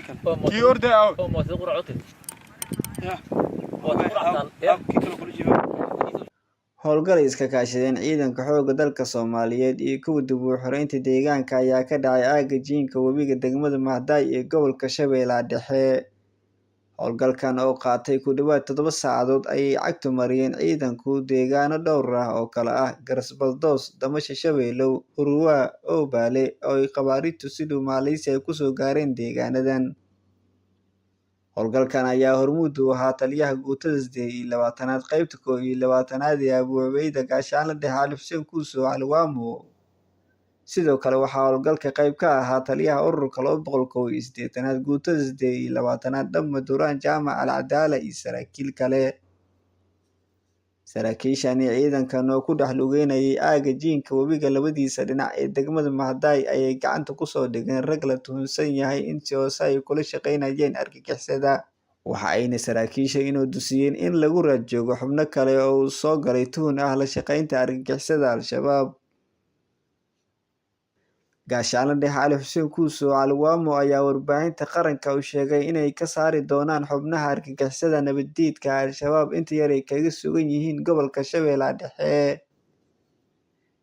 كي أرده أو howlgal ay iska kaashadeen ciidanka xoogga dalka Soomaaliyeed iyo kuwa dib u xiraynta deegaanka ayaa ka dhacay aagga jiinka webiga degmada Mahday ee gobolka Shabeellaha Dhexe. Howlgalkan oo qaatay ku dhawaad 7 saacadood ayay cagtu mariyeen ciidanku deegaano dhowr ah oo kala ah Garsbaldoos, Damasha, Shabeelow, Hurwa, Obaale oo ay qabaaritu si Malaysia ay ku soo gaareen deegaanadan. Howlgalkan ayaa hormuud u ahaa taliyaha guutada 28aad qaybta 21aad ee Abu Cubayda Gaashaanle Dhexe Ali Xuseen Kuuso Cali Waamo. Sidoo kale waxaa howlgalka qayb ka ahaa taliyaha ururka 281aad guutada 28aad Dhamma Duraan Jaamac Al Cadaala iyo saraakiil kale. Saraakiishan ciidankan oo ku dhex lugeynayay aagga jiinka webiga labadiisa dhinac ee degmada Mahday ayay gacanta ku soo dhigeen rag la tuhunsan yahay in si hoose ay kula shaqeynayeen argagixisada. Waxa ayna saraakiisha inoo dusiyeen in lagu raad joogo xubno kale oo uu soo galay tuhun ah la shaqeynta argagixisada Al-Shabaab. Gaashaanle Dhexe Ali Xuseen Kuuso Cali Waamo ayaa warbaahinta qaranka u sheegay inay ka saari doonaan xubnaha argagixisada nabaddiidka Al-Shabaab inta yar ay kaga sugan yihiin gobolka Shabeellaha Dhexe.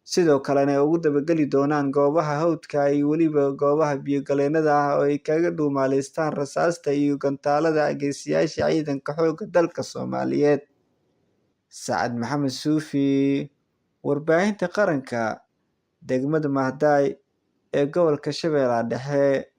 Sidoo kalena ay ugu dabageli doonaan goobaha hawdka iyo weliba goobaha biyo-galeennada ah oo ay kaga dhuumaaleystaan rasaasta iyo gantaalada geesiyaasha ciidanka xoogga dalka Soomaaliyeed. Sacad Maxamed Suufi, warbaahinta qaranka, degmada Mahday ee gobolka Shabeellaha Dhexe.